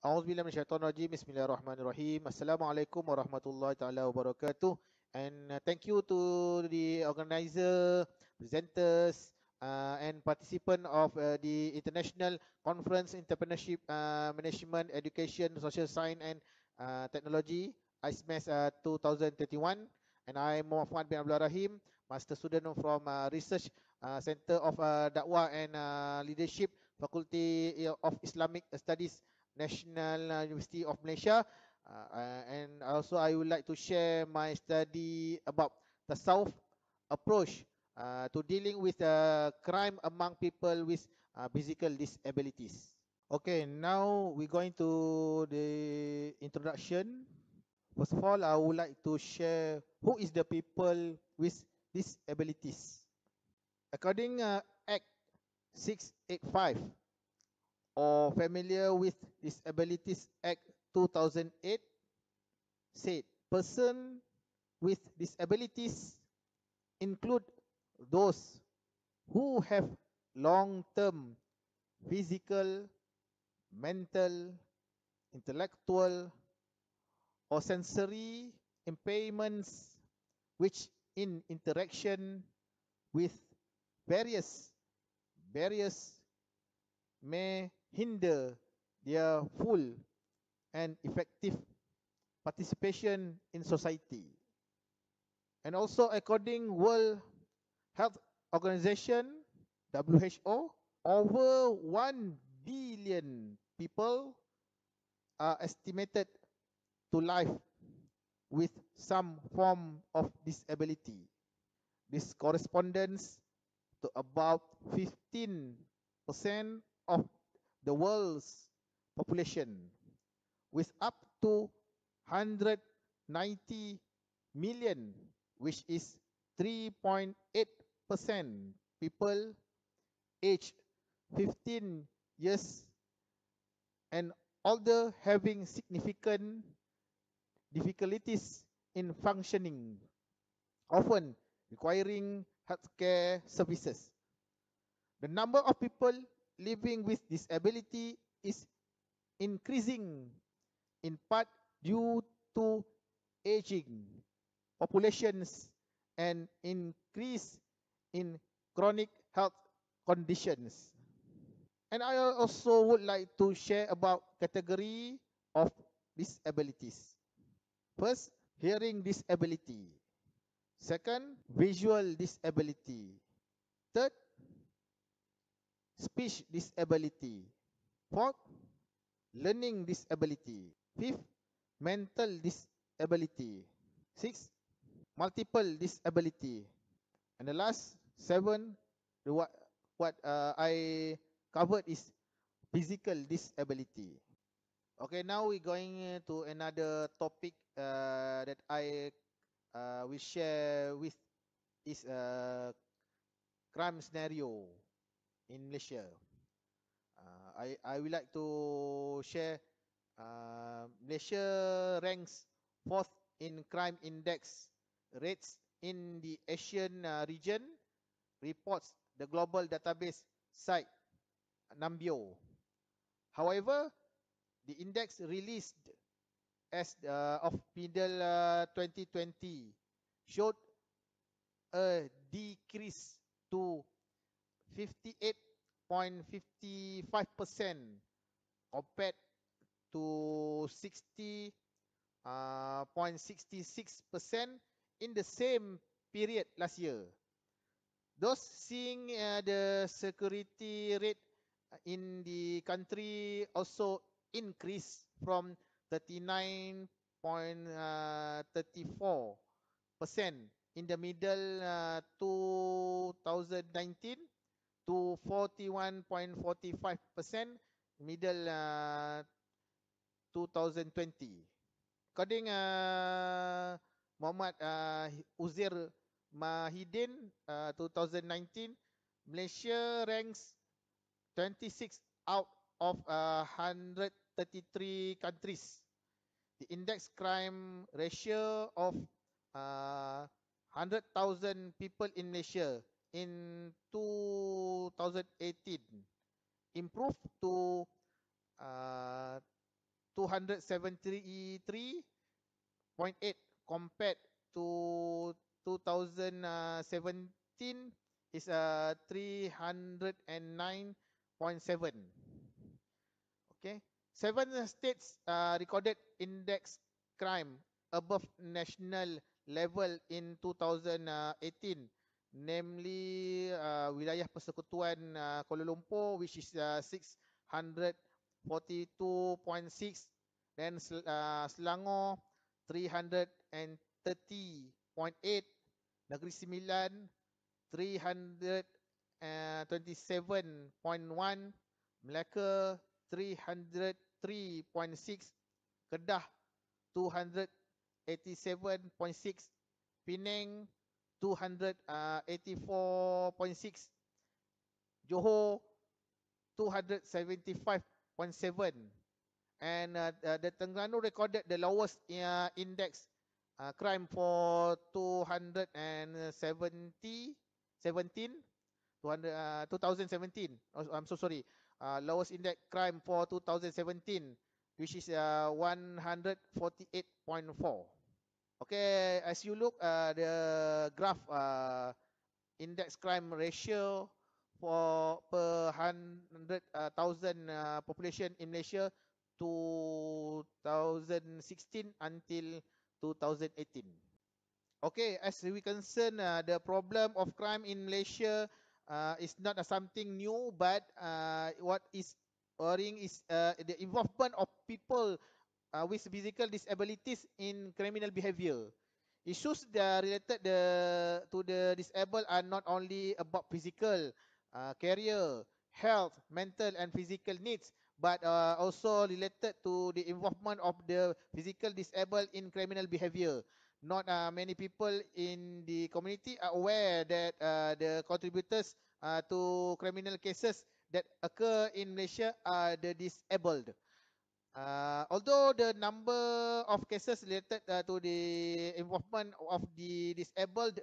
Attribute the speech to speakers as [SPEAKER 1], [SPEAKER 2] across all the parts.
[SPEAKER 1] A'udzubillahi minasyaitonirrajim. Bismillahirrahmanirrahim. Assalamualaikum warahmatullahi taala wabarakatuh. And thank you to the organizer, presenters, and participant of the International Conference Entrepreneurship Management Education Social Science and Technology ISMES 2021. And I'm Muhammad bin Abdul Rahim, master student from Research Center of Dakwah and Leadership, Faculty of Islamic Studies, National University of Malaysia, and also I would like to share my study about the South approach to dealing with crime among people with physical disabilities. Okay, now we're going to the introduction. First of all, I would like to share who is the people with disabilities. According Act 685, or familiar with Disabilities Act 2008, said person with disabilities include those who have long-term physical, mental, intellectual, or sensory impairments which in interaction with various barriers may hinder their full and effective participation in society. And also according World Health Organization, WHO, over 1 billion people are estimated to live with some form of disability. This corresponds to about 15% of the world's population, with up to 190 million, which is 3.8% people aged 15 years and older having significant difficulties in functioning, often requiring healthcare services. The number of people living with disability is increasing in part due to aging populations and increase in chronic health conditions. And I also would like to share about category of disabilities. First, hearing disability. Second, visual disability. Third, speech disability. Fourth, learning disability. Fifth, mental disability. Sixth, multiple disability. And the last seven, what I covered is physical disability. Okay, now we're going to another topic that I will share with is crime scenario in Malaysia. I would like to share Malaysia ranks fourth in crime index rates in the Asian region, reports the global database site Numbeo. However, the index released as of middle 2020 showed a decrease to 58.55% compared to 60.66% in the same period last year. Those seeing the security rate in the country also increased from 39.34% in the middle 2019 to 41.45% middle 2020. According Muhammad Uzair Mahidin 2019, Malaysia ranks 26 out of 133 countries. The index crime ratio of 100,000 people in Malaysia in 2018 improved to 273.8 compared to 2017 is 309.7. Okay, 7 states recorded index crime above national level in 2018, namely wilayah persekutuan Kuala Lumpur, which is 642.6, then Selangor 330.8, Negeri Sembilan 327.1, Melaka 303.6, Kedah 287.6, Penang 284.6, Johor 275.7, and the Terengganu recorded the lowest index crime for 2017. Oh, I'm so sorry. Lowest index crime for 2017, which is 148.4. Okay, as you look the graph index crime ratio for per 100,000 population in Malaysia 2016 until 2018. Okay, as we concern the problem of crime in Malaysia is not something new, but what is worrying is the involvement of people with physical disabilities in criminal behavior. Issues that are related to the disabled are not only about physical, career, health, mental and physical needs, but also related to the involvement of the physical disabled in criminal behavior. Not many people in the community are aware that the contributors to criminal cases that occur in Malaysia are the disabled. Although the number of cases related to the involvement of the disabled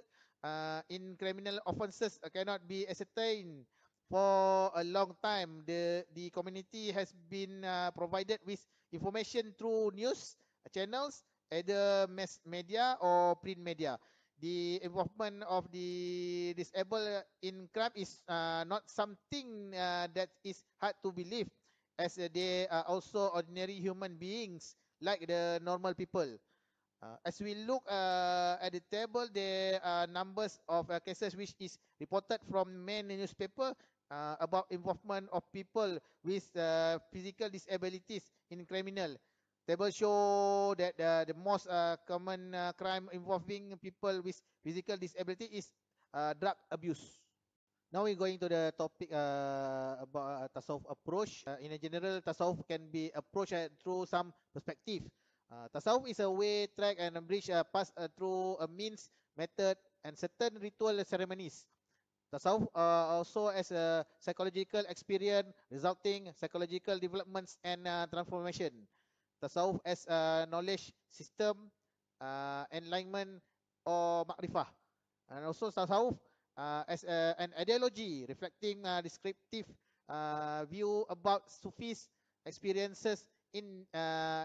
[SPEAKER 1] in criminal offences cannot be ascertained for a long time, the community has been provided with information through news channels, either mass media or print media. The involvement of the disabled in crime is not something that is hard to believe, as they are also ordinary human beings like the normal people. As we look at the table, there are numbers of cases which is reported from many newspapers about involvement of people with physical disabilities in criminal. Table show that the most common crime involving people with physical disability is drug abuse. Now we're going to the topic about tasawuf approach. In a general, tasawuf can be approached through some perspective. Tasawuf is a way, track, and a bridge passed through a means, method, and certain ritual ceremonies. Tasawuf also as a psychological experience, resulting psychological developments and transformation. Tasawuf as a knowledge system, enlightenment, or makrifah. And also tasawuf as an ideology reflecting descriptive view about Sufis experiences in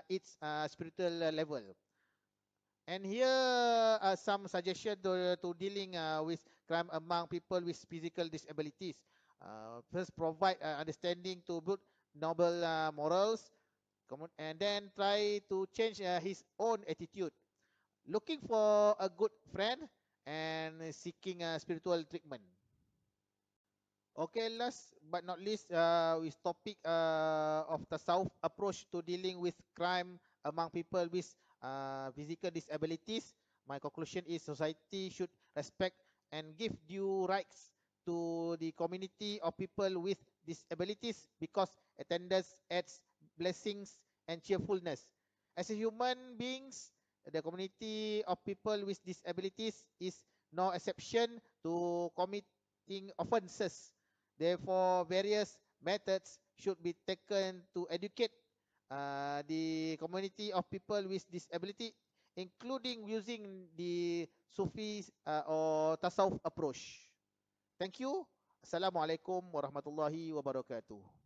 [SPEAKER 1] its spiritual level. And here are some suggestions to dealing with crime among people with physical disabilities. First, provide understanding to build noble morals, and then try to change his own attitude. Looking for a good friend and seeking spiritual treatment. Okay, last but not least, with topic of tasawuf approach to dealing with crime among people with physical disabilities. My conclusion is society should respect and give due rights to the community of people with disabilities, because attendance adds blessings and cheerfulness. As a human beings, the community of people with disabilities is no exception to committing offences. Therefore, various methods should be taken to educate the community of people with disability, including using the Sufi or Tasawuf approach. Thank you. Assalamualaikum warahmatullahi wabarakatuh.